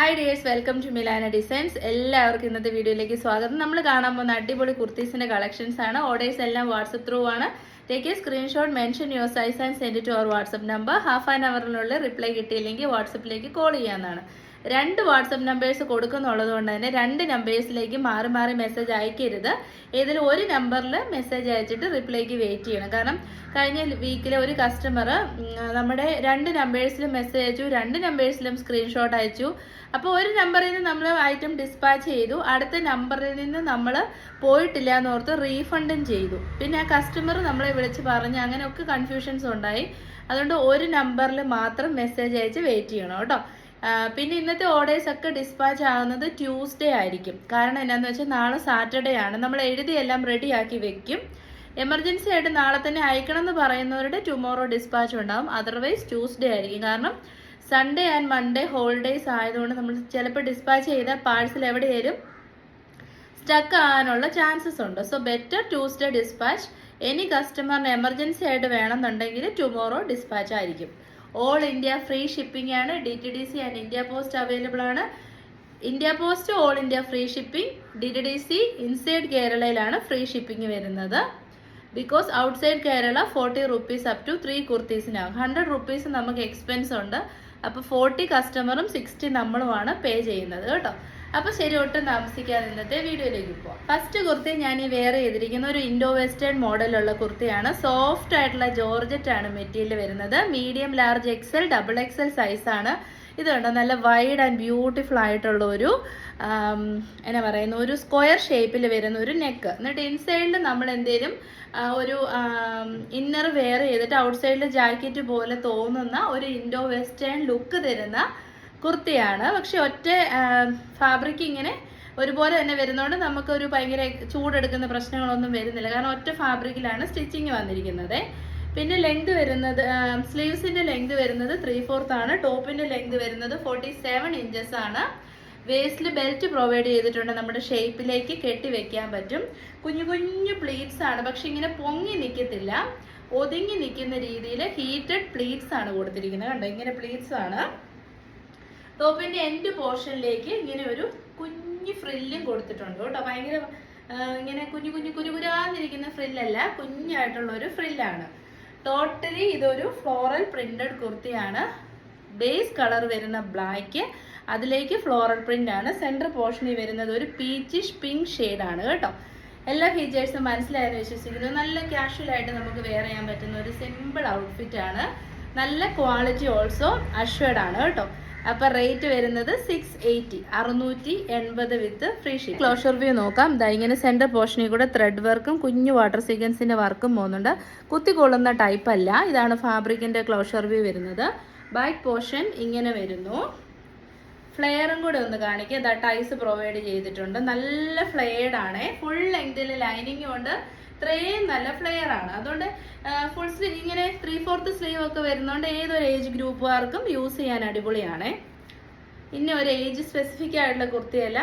Hi dears, welcome to Milana designs. എല്ലാവർക്കും ഇന്നത്തെ വീഡിയോയിലേക്ക് സ്വാഗതം. നമ്മൾ കാണാൻ പോകുന്ന അടിപൊളി കുർത്തീസിന്റെ കളക്ഷൻസ് ആണ്. ഓർഡേഴ്സ് എല്ലാം വാട്സപ്പ് ത്രൂ ആണ്. Take a screenshot, mention your size and send to our WhatsApp number. Half an അവറിനുള്ളിൽ റിപ്ലൈ കിട്ടിയില്ലെങ്കിൽ വാട്സപ്പിലേക്ക് കോൾ ചെയ്യാവുന്നതാണ്. 2 വാട്സപ്പ് നമ്പേഴ്സ് കൊടുക്കുന്നുള്ളത് കൊണ്ട് തന്നെ 2 നമ്പേഴ്സിലേക്ക് മാറി മാറി മെസ്സേജ് അയക്കരുത്. ഏതെങ്കിലും ഒരു നമ്പറിൽ മെസ്സേജ് അയച്ചിട്ട് റിപ്ലൈക്ക് വെയിറ്റ് ചെയ്യണം. കാരണം കഴിഞ്ഞ വീക്കിലെ ഒരു കസ്റ്റമർ നമ്മുടെ 2 നമ്പേഴ്സിലും മെസ്സേജ് അയച്ചു, 2 നമ്പേഴ്സിലും സ്ക്രീൻഷോട്ട് അയച്ചു. അപ്പോൾ ഒരു നമ്പറിൽ നിന്ന് നമ്മൾ ഐറ്റം ഡിസ്പാച്ച് ചെയ്തു, അടുത്ത നമ്പറിൽ നിന്ന് നമ്മൾ പോയിട്ടില്ല എന്നോർത്ത് റീഫണ്ടും ചെയ്തു. പിന്നെ ആ കസ്റ്റമർ നമ്മളെ വിളിച്ച് പറഞ്ഞ് അങ്ങനെയൊക്കെ കൺഫ്യൂഷൻസ് ഉണ്ടായി. അതുകൊണ്ട് ഒരു നമ്പറിൽ മാത്രം മെസ്സേജ് അയച്ച് വെയിറ്റ് ചെയ്യണം കേട്ടോ. പിന്നെ ഇന്നത്തെ ഓർഡേഴ്സ് ഒക്കെ ഡിസ്പാച്ച് ആകുന്നത് ട്യൂസ്ഡേ ആയിരിക്കും. കാരണം എന്നാന്ന് വെച്ചാൽ നാളെ സാറ്റർഡേ ആണ്. നമ്മൾ എഴുതിയെല്ലാം റെഡിയാക്കി വെക്കും. എമർജൻസി ആയിട്ട് നാളെ തന്നെ അയക്കണം എന്ന് പറയുന്നവരുടെ ടുമോറോ ഡിസ്പാച്ച് ഉണ്ടാവും. അതർവൈസ് ട്യൂസ്ഡേ ആയിരിക്കും. കാരണം സൺഡേ ആൻഡ് മൺഡേ ഹോളിഡേയ്സ് ആയതുകൊണ്ട് നമ്മൾ ചിലപ്പോൾ ഡിസ്പാച്ച് ചെയ്ത പാഴ്സൽ എവിടെയായാലും സ്റ്റക്ക് ആകാനുള്ള ചാൻസസ് ഉണ്ട്. So better Tuesday dispatch. Any കസ്റ്റമറിന് എമർജൻസി ആയിട്ട് വേണമെന്നുണ്ടെങ്കിൽ ടുമോറോ ഡിസ്പാച്ച് ആയിരിക്കും. ഓൾ ഇന്ത്യ ഫ്രീ ഷിപ്പിംഗ് ആണ്. DTDC and India post available ആണ്. India post all India free shipping. DTDC inside കേരളയിലാണ് ഫ്രീ ഷിപ്പിംഗ് വരുന്നത്. Because outside Kerala 40 rupees up to 3 കുർത്തീസിനാകും. 100 rupees നമുക്ക് എക്സ്പെൻസ് ഉണ്ട്. അപ്പോൾ 40 കസ്റ്റമറും 60 നമ്മളുമാണ് പേ ചെയ്യുന്നത് കേട്ടോ. അപ്പോൾ ശരി, ഒട്ടും താമസിക്കാതെ ഇന്നത്തെ വീഡിയോയിലേക്ക് പോവാം. ഫസ്റ്റ് കുർത്തി ഞാൻ ഈ വെയർ ചെയ്തിരിക്കുന്ന ഒരു ഇൻഡോ വെസ്റ്റേൺ മോഡലുള്ള കുർത്തിയാണ്. സോഫ്റ്റ് ആയിട്ടുള്ള ജോർജറ്റ് ആണ് മെറ്റീരിയൽ വരുന്നത്. മീഡിയം, ലാർജ്, XL, XXL സൈസാണ്. ഇത് കണ്ടോ, നല്ല വൈഡ് ആൻഡ് ബ്യൂട്ടിഫുൾ ആയിട്ടുള്ള ഒരു എന്നാ പറയുന്ന ഒരു സ്ക്വയർ ഷേപ്പിൽ വരുന്ന ഒരു നെക്ക്. എന്നിട്ട് ഇൻസൈഡിൽ നമ്മൾ എന്തെങ്കിലും ഒരു ഇന്നർ വെയർ ചെയ്തിട്ട് ഔട്ട്സൈഡിൽ ജാക്കറ്റ് പോലെ തോന്നുന്ന ഒരു ഇൻഡോ വെസ്റ്റേൺ ലുക്ക് തരുന്ന കുർത്തിയാണ്. പക്ഷെ ഒറ്റ ഫാബ്രിക് ഇങ്ങനെ ഒരുപോലെ തന്നെ വരുന്നതുകൊണ്ട് നമുക്കൊരു ഭയങ്കര ചൂടെടുക്കുന്ന പ്രശ്നങ്ങളൊന്നും വരുന്നില്ല. കാരണം ഒറ്റ ഫാബ്രിക്കിലാണ് സ്റ്റിച്ചിങ് വന്നിരിക്കുന്നത്. പിന്നെ ലെങ്ത് വരുന്നത്, സ്ലീവ്സിന്റെ ലെങ്ത് വരുന്നത് 3/4 ആണ്. ടോപ്പിന്റെ ലെങ്ത് വരുന്നത് 47 inches ആണ്. വേസ്റ്റിൽ ബെൽറ്റ് പ്രൊവൈഡ് ചെയ്തിട്ടുണ്ട്. നമ്മുടെ ഷേപ്പിലേക്ക് കെട്ടി വെക്കാൻ പറ്റും. കുഞ്ഞു കുഞ്ഞു പ്ലീറ്റ്സ് ആണ്, പക്ഷെ ഇങ്ങനെ പൊങ്ങി നിൽക്കത്തില്ല, ഒതുങ്ങി നിൽക്കുന്ന രീതിയിൽ ഹീറ്റഡ് പ്ലീറ്റ്സ് ആണ് കൊടുത്തിരിക്കുന്നത്. കണ്ടോ, ഇങ്ങനെ പ്ലീറ്റ്സ് ആണ്. ടോപ്പിന്റെ എൻഡ് പോർഷനിലേക്ക് ഇങ്ങനെ ഒരു കുഞ്ഞു ഫ്രില്ലും കൊടുത്തിട്ടുണ്ട് കേട്ടോ. ഭയങ്കര ഇങ്ങനെ കുരുകുരാന്നിരിക്കുന്ന ഫ്രില്ലല്ല, കുഞ്ഞായിട്ടുള്ള ഒരു ഫ്രില്ലാണ്. ടോട്ടലി ഇതൊരു ഫ്ലോറൽ പ്രിന്റഡ് കുർത്തിയാണ്. ബേസ് കളർ വരുന്ന ബ്ലാക്ക്, അതിലേക്ക് ഫ്ലോറൽ പ്രിന്റ് ആണ്. സെന്റർ പോർഷനിൽ വരുന്നത് ഒരു പീച്ചിഷ് പിങ്ക് ഷെയ്ഡാണ് കേട്ടോ. എല്ലാ ഫീച്ചേഴ്സും മനസ്സിലായെന്ന് വിശ്വസിക്കുന്നു. നല്ല കാഷ്വൽ ആയിട്ട് നമുക്ക് വെയർ ചെയ്യാൻ പറ്റുന്ന ഒരു സിമ്പിൾ ഔട്ട്ഫിറ്റ് ആണ്. നല്ല ക്വാളിറ്റി ഓൾസോ അഷ്വേർഡ് ആണ് കേട്ടോ. അപ്പൊ റേറ്റ് വരുന്നത് 680, 680 വിത്ത് ഫ്രീ ഷിപ്പ്. ക്ലോഷർ വ്യൂ നോക്കാം. ഇങ്ങനെ സെന്റർ പോർഷനിൽ കൂടെ ത്രെഡ് വർക്കും കുഞ്ഞു വാട്ടർ സീക്വൻസിന്റെ വർക്കും പോകുന്നുണ്ട്. കുത്തിക്കൊള്ളുന്ന ടൈപ്പ് അല്ല. ഇതാണ് ഫാബ്രിക്കിന്റെ ക്ലോഷർ വ്യൂ വരുന്നത്. ബാക്ക് പോർഷൻ ഇങ്ങനെ വരുന്നു. ഫ്ലെയറും കൂടെ ഒന്ന് കാണിക്കുക. ഇതാ ടൈസ് പ്രൊവൈഡ് ചെയ്തിട്ടുണ്ട്. നല്ല ഫ്ലെയർഡ് ആണ്. ഫുൾ ലെങ്തിൽ ലൈനിങ് കൊണ്ട് ഇത്രയും നല്ല ഫ്ലെയർ ആണ്. അതുകൊണ്ട് ഫുൾ സ്ലീവ് ഇങ്ങനെ 3/4 സ്ലീവ് ഒക്കെ വരുന്നതുകൊണ്ട് ഏതൊരു ഏജ് ഗ്രൂപ്പുകാർക്കും യൂസ് ചെയ്യാൻ അടിപൊളിയാണ്. ഇന്ന ഒരു ഏജ് സ്പെസിഫിക് ആയിട്ടുള്ള കുർത്തിയല്ല,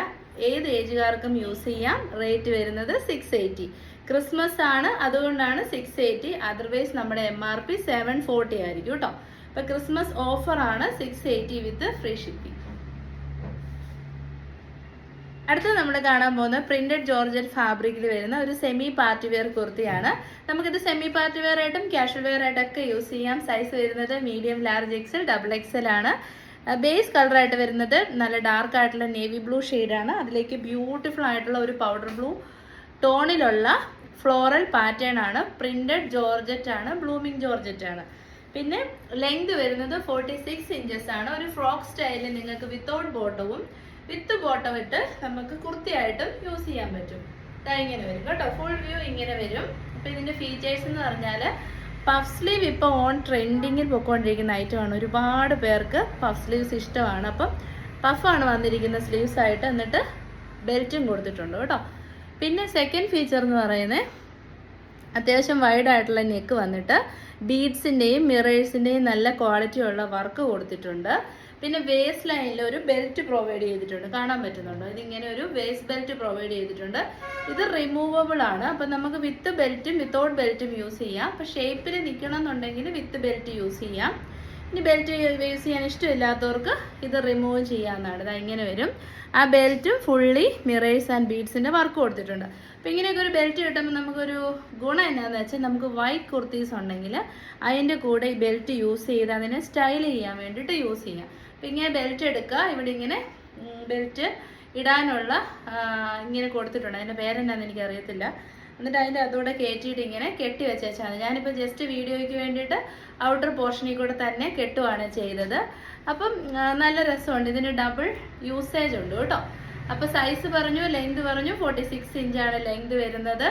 ഏത് ഏജുകാർക്കും യൂസ് ചെയ്യാം. റേറ്റ് വരുന്നത് 680. ക്രിസ്മസ് ആണ്, അതുകൊണ്ടാണ് 680. അതർവൈസ് നമ്മുടെ MRP 740 ആയിരിക്കും കേട്ടോ. അപ്പൊ ക്രിസ്മസ് ഓഫർ ആണ് 680 വിത്ത് ഫ്രീ ഷിപ്പിംഗ്. അടുത്തത് നമ്മൾ കാണാൻ പോകുന്ന പ്രിന്റഡ് ജോർജറ്റ് ഫാബ്രിക്കിൽ വരുന്ന ഒരു സെമി പാർട്ടി വെയർ കുർത്തിയാണ്. നമുക്കിത് സെമി പാർട്ടി വെയർ ആയിട്ടും കാഷ്വൽ വെയർ ആയിട്ടൊക്കെ യൂസ് ചെയ്യാം. സൈസ് വരുന്നത് മീഡിയം, ലാർജ്, XL, XXL ആണ്. ബേസ് കളറായിട്ട് വരുന്നത് നല്ല ഡാർക്ക് ആയിട്ടുള്ള നേവി ബ്ലൂ ഷെയ്ഡാണ്. അതിലേക്ക് ബ്യൂട്ടിഫുൾ ആയിട്ടുള്ള ഒരു പൗഡർ ബ്ലൂ ടോണിലുള്ള ഫ്ലോറൽ പാറ്റേൺ ആണ്. പ്രിന്റഡ് ജോർജറ്റ് ആണ്, ബ്ലൂമിംഗ് ജോർജറ്റ് ആണ്. പിന്നെ ലെങ്ത് വരുന്നത് 46 inches ആണ്. ഒരു ഫ്രോക്ക് സ്റ്റൈലിൽ നിങ്ങൾക്ക് വിത്തൗട്ട് ബോട്ടവും വിത്ത് ബോട്ടം ഇട്ട് നമുക്ക് കുർത്തിയായിട്ടും യൂസ് ചെയ്യാൻ പറ്റും. ഇങ്ങനെ വരും കേട്ടോ. ഫുൾ വ്യൂ ഇങ്ങനെ വരും. അപ്പൊ ഇതിന്റെ ഫീച്ചേഴ്സ് എന്ന് പറഞ്ഞാൽ പഫ് സ്ലീവ് ഇപ്പോൾ ഓൺ ട്രെൻഡിങ്ങിൽ പൊയ്ക്കൊണ്ടിരിക്കുന്ന ഐറ്റമാണ്. ഒരുപാട് പേർക്ക് പഫ് സ്ലീവ്സ് ഇഷ്ടമാണ്. അപ്പം പഫാണ് വന്നിരിക്കുന്ന സ്ലീവ്സ് ആയിട്ട്. എന്നിട്ട് ബെൽറ്റും കൊടുത്തിട്ടുണ്ട് കേട്ടോ. പിന്നെ സെക്കൻഡ് ഫീച്ചർ എന്ന് പറയുന്നത് അത്യാവശ്യം വൈഡ് ആയിട്ടുള്ള നെക്ക് വന്നിട്ട് ബീഡ്സിന്റെയും മിറേഴ്സിന്റെയും നല്ല ക്വാളിറ്റി ഉള്ള വർക്ക് കൊടുത്തിട്ടുണ്ട്. പിന്നെ വേസ്റ്റ് ലൈനിൽ ഒരു ബെൽറ്റ് പ്രൊവൈഡ് ചെയ്തിട്ടുണ്ട്. കാണാൻ പറ്റുന്നുണ്ടോ? ഇതിങ്ങനെ ഒരു വേസ്റ്റ് ബെൽറ്റ് പ്രൊവൈഡ് ചെയ്തിട്ടുണ്ട്. ഇത് റിമൂവബിൾ ആണ്. അപ്പൊ നമുക്ക് വിത്ത് ബെൽറ്റും വിത്തൗട്ട് ബെൽറ്റും യൂസ് ചെയ്യാം. അപ്പൊ ഷേപ്പിൽ നിൽക്കണം എന്നുണ്ടെങ്കിൽ വിത്ത് ബെൽറ്റ് യൂസ് ചെയ്യാം. ഇനി ബെൽറ്റ് യൂസ് ചെയ്യാൻ ഇഷ്ടമില്ലാത്തവർക്ക് ഇത് റിമൂവ് ചെയ്യാവുന്നതാണ്. ഇത് ഇങ്ങനെ വരും. ആ ബെൽറ്റ് ഫുള്ളി മിറേഴ്സ് ആൻഡ് ബീഡ്സിൻ്റെ വർക്ക് കൊടുത്തിട്ടുണ്ട്. അപ്പോൾ ഇങ്ങനെയൊക്കെ ഒരു ബെൽറ്റ് കിട്ടുമ്പോൾ നമുക്കൊരു ഗുണം എന്നാന്ന് വെച്ചാൽ നമുക്ക് വൈറ്റ് കുർത്തീസ് ഉണ്ടെങ്കിൽ അതിൻ്റെ കൂടെ ഈ ബെൽറ്റ് യൂസ് ചെയ്ത് അതിനെ സ്റ്റൈൽ ചെയ്യാൻ വേണ്ടിയിട്ട് യൂസ് ചെയ്യാം. അപ്പോൾ ഇങ്ങനെ ബെൽറ്റ് എടുക്കുക. ഇവിടെ ഇങ്ങനെ ബെൽറ്റ് ഇടാനുള്ള ഇങ്ങനെ കൊടുത്തിട്ടുണ്ട്. അതിൻ്റെ പേരെന്താണെന്ന് എനിക്കറിയത്തില്ല. എന്നിട്ട് അതിൻ്റെ അതുകൂടെ കയറ്റിയിട്ട് ഇങ്ങനെ കെട്ടി വെച്ചാൽ ഞാനിപ്പോൾ ജസ്റ്റ് വീഡിയോയ്ക്ക് വേണ്ടിയിട്ട് ഔട്ടർ പോർഷനിൽ കൂടെ തന്നെ കെട്ടുവാണ് ചെയ്തത്. അപ്പം നല്ല രസമുണ്ട്. ഇതിന് ഡബിൾ യൂസേജ് ഉണ്ട് കേട്ടോ. അപ്പോൾ സൈസ് പറഞ്ഞു, ലെങ്ത് പറഞ്ഞു. 46 ഇഞ്ചാണ് ലെങ്ത് വരുന്നത്.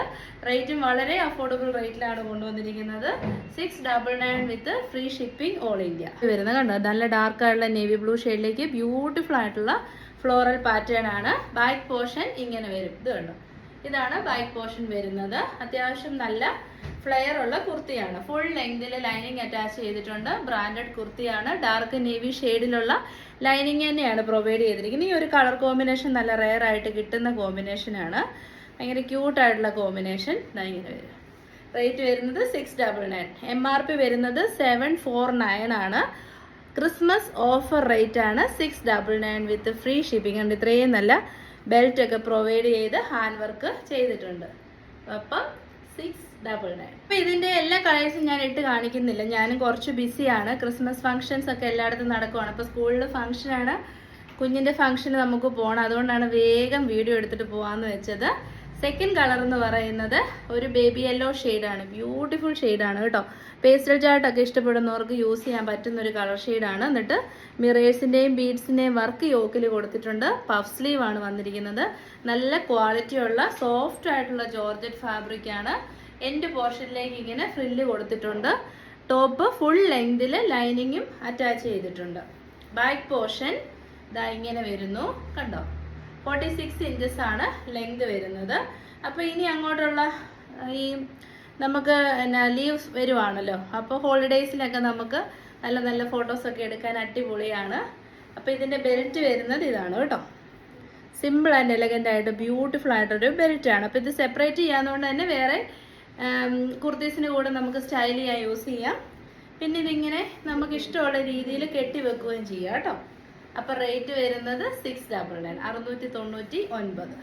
റേറ്റും വളരെ അഫോർഡബിൾ റേറ്റിലാണ് കൊണ്ടുവന്നിരിക്കുന്നത്. 699 വിത്ത് ഫ്രീ ഷിപ്പിംഗ് ഓൾ ഇന്ത്യ വരുന്നത്. കണ്ടോ, നല്ല ഡാർക്ക് ആയിട്ടുള്ള നേവി ബ്ലൂ ഷെയ്ഡിലേക്ക് ബ്യൂട്ടിഫുൾ ആയിട്ടുള്ള ഫ്ലോറൽ പാറ്റേൺ ആണ്. ബാക്ക് പോർഷൻ ഇങ്ങനെ വരും. ഇത് കണ്ടോ, ഇതാണ് ബാക്ക് പോർഷൻ വരുന്നത്. അത്യാവശ്യം നല്ല ഫ്ലെയർ ഉള്ള കുർത്തിയാണ്. ഫുൾ ലെങ്തിൽ ലൈനിങ് അറ്റാച്ച് ചെയ്തിട്ടുണ്ട്. ബ്രാൻഡഡ് കുർത്തിയാണ്. ഡാർക്ക് നേവി ഷെയ്ഡിലുള്ള ലൈനിങ് തന്നെയാണ് പ്രൊവൈഡ് ചെയ്തിരിക്കുന്നത്. ഈ ഒരു കളർ കോമ്പിനേഷൻ നല്ല റെയർ ആയിട്ട് കിട്ടുന്ന കോമ്പിനേഷനാണ്. ഭയങ്കര ക്യൂട്ടായിട്ടുള്ള കോമ്പിനേഷൻ. ഇങ്ങനെ വരും. റേറ്റ് വരുന്നത് 699. MRP വരുന്നത് 749 ആണ്. ക്രിസ്മസ് ഓഫർ റേറ്റ് ആണ് 699 വിത്ത് ഫ്രീ ഷിപ്പിംഗ് ഉണ്ട്. ഇത്രയും നല്ല ബെൽറ്റ് ഒക്കെ പ്രൊവൈഡ് ചെയ്ത് ഹാൻഡ് വർക്ക് ചെയ്തിട്ടുണ്ട്. അപ്പം 699. അപ്പം ഇതിൻ്റെ എല്ലാ കളേഴ്സും ഞാൻ ഇട്ട് കാണിക്കുന്നില്ല. ഞാനും കുറച്ച് ബിസിയാണ്. ക്രിസ്മസ് ഫംഗ്ഷൻസ് ഒക്കെ എല്ലായിടത്തും നടക്കുവാണ്. അപ്പോൾ സ്കൂളിൽ ഫംഗ്ഷനാണ്, കുഞ്ഞിൻ്റെ ഫംഗ്ഷന് നമുക്ക് പോകണം. അതുകൊണ്ടാണ് വേഗം വീഡിയോ എടുത്തിട്ട് പോകാമെന്ന് വെച്ചത്. സെക്കൻഡ് കളർ എന്ന് പറയുന്നത് ഒരു ബേബി യെല്ലോ ഷെയ്ഡാണ്. ബ്യൂട്ടിഫുൾ ഷെയ്ഡാണ് കേട്ടോ. പേസ്റ്റൽ ചാർട്ടൊക്കെ ഇഷ്ടപ്പെടുന്നവർക്ക് യൂസ് ചെയ്യാൻ പറ്റുന്ന ഒരു കളർ ഷെയ്ഡാണ്. എന്നിട്ട് മിറേഴ്സിൻ്റെയും ബീഡ്സിൻ്റെയും വർക്ക് യോക്കിൽ കൊടുത്തിട്ടുണ്ട്. പഫ് സ്ലീവ് ആണ് വന്നിരിക്കുന്നത്. നല്ല ക്വാളിറ്റിയുള്ള സോഫ്റ്റ് ആയിട്ടുള്ള ജോർജറ്റ് ഫാബ്രിക് ആണ്. എൻഡ് പോർഷനിലേക്ക് ഇങ്ങനെ ഫ്രില്ല് കൊടുത്തിട്ടുണ്ട്. ടോപ്പ് ഫുൾ ലെങ്തിൽ ലൈനിങ്ങും അറ്റാച്ച് ചെയ്തിട്ടുണ്ട്. ബാക്ക് പോർഷൻ ഇതാ ഇങ്ങനെ വരുന്നു. കണ്ടോ, 46 ഇഞ്ചസ് ആണ് ലെങ്ത് വരുന്നത്. അപ്പോൾ ഇനി അങ്ങോട്ടുള്ള ഈ നമുക്ക് ലീവ്സ് വരുവാണല്ലോ. അപ്പോൾ ഹോളിഡേയ്സിലൊക്കെ നമുക്ക് നല്ല നല്ല ഫോട്ടോസൊക്കെ എടുക്കാൻ അടിപൊളിയാണ്. അപ്പോൾ ഇതിൻ്റെ ബെൽറ്റ് വരുന്നത് ഇതാണ് കേട്ടോ. സിമ്പിൾ ആൻഡ് എലഗൻ്റ് ആയിട്ട് ബ്യൂട്ടിഫുൾ ആയിട്ടൊരു ബെൽറ്റാണ്. അപ്പോൾ ഇത് സെപ്പറേറ്റ് ചെയ്യാവുന്നതുകൊണ്ട് തന്നെ വേറെ കുർത്തീസിന് കൂടെ നമുക്ക് സ്റ്റൈൽ ചെയ്യാൻ യൂസ് ചെയ്യാം. പിന്നെ ഇതിങ്ങനെ നമുക്ക് ഇഷ്ടമുള്ള രീതിയിൽ കെട്ടി വെക്കുകയും ചെയ്യാം കേട്ടോ. അപ്പോൾ റേറ്റ് വരുന്നത് 699, 699.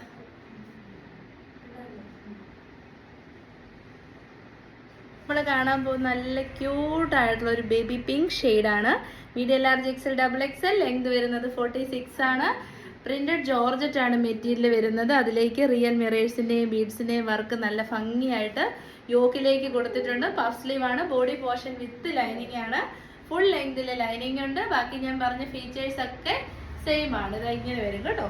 നമ്മൾ കാണാൻ പോകുന്ന നല്ല ക്യൂട്ടായിട്ടുള്ള ഒരു ബേബി പിങ്ക് ഷെയ്ഡാണ്. Medium large XL XXL length വരുന്നത് 46 ആണ്. പ്രിന്റഡ് ജോർജറ്റ് ആണ് മെറ്റീരിയൽ വരുന്നത്. അതിലേക്ക് റിയൽ മിറേഴ്സിൻ്റെയും ബീഡ്സിൻ്റെയും വർക്ക് നല്ല ഭംഗിയായിട്ട് യോക്കിലേക്ക് കൊടുത്തിട്ടുണ്ട്. പഫ് സ്ലീവ് ആണ്. ബോഡി പോർഷൻ വിത്ത് ലൈനിങ് ആണ്. ഫുൾ ലെങ്തിൽ ലൈനിങ് ഉണ്ട്. ബാക്കി ഞാൻ പറഞ്ഞ ഫീച്ചേഴ്സ് ഒക്കെ സെയിം ആണ്. ഇത് ഇങ്ങനെ വരും കേട്ടോ.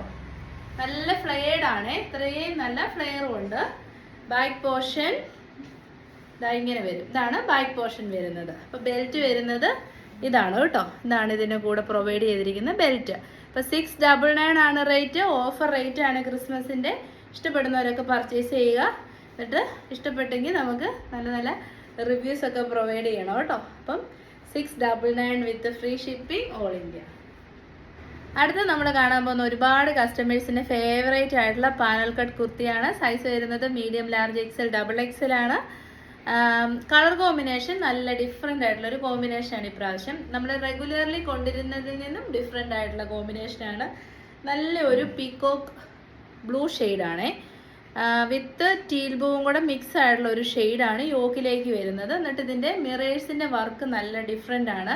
നല്ല ഫ്ലെയർഡ് ആണ്. ഇത്രയും നല്ല ഫ്ലെയറും ഉണ്ട്. ബാക്ക് പോർഷൻ ഇതാ ഇങ്ങനെ വരും. ഇതാണ് ബാക്ക് പോർഷൻ വരുന്നത്. അപ്പോൾ ബെൽറ്റ് വരുന്നത് ഇതാണ് കേട്ടോ. ഇതാണ് ഇതിൻ്റെ കൂടെ പ്രൊവൈഡ് ചെയ്തിരിക്കുന്ന ബെൽറ്റ്. അപ്പോൾ 699 ആണ് റേറ്റ്. ഓഫർ റേറ്റ് ആണ് ക്രിസ്മസിൻ്റെ. ഇഷ്ടപ്പെടുന്നവരൊക്കെ പർച്ചേസ് ചെയ്യുക. എന്നിട്ട് ഇഷ്ടപ്പെട്ടെങ്കിൽ നമുക്ക് നല്ല നല്ല റിവ്യൂസ് ഒക്കെ പ്രൊവൈഡ് ചെയ്യണം കേട്ടോ. അപ്പം 699 വിത്ത് ഫ്രീ ഷിപ്പിംഗ് ഓൾ ഇന്ത്യ. അടുത്ത നമ്മൾ കാണാൻ പോകുന്ന ഒരുപാട് കസ്റ്റമേഴ്സിൻ്റെ ഫേവറേറ്റ് ആയിട്ടുള്ള പാനൽ കട്ട് കുർത്തിയാണ്. സൈസ് വരുന്നത് മീഡിയം ലാർജ് XL XXL ആണ്. കളർ കോമ്പിനേഷൻ നല്ല ഡിഫറെൻ്റ് ആയിട്ടുള്ള ഒരു കോമ്പിനേഷനാണ് ഇപ്രാവശ്യം. നമ്മൾ റെഗുലർലി കൊണ്ടിരുന്നതിൽ നിന്നും ഡിഫറെൻ്റ് ആയിട്ടുള്ള കോമ്പിനേഷനാണ്. നല്ല ഒരു പീകോക്ക് ബ്ലൂ ഷെയ്ഡാണേ. വിത്ത് ടീൽ ബ്ലൂവും കൂടെ മിക്സ് ആയിട്ടുള്ള ഒരു ഷെയ്ഡാണ് യോക്കിലേക്ക് വരുന്നത്. എന്നിട്ട് ഇതിൻ്റെ മിറേഴ്സിൻ്റെ വർക്ക് നല്ല ഡിഫറെൻ്റ് ആണ്.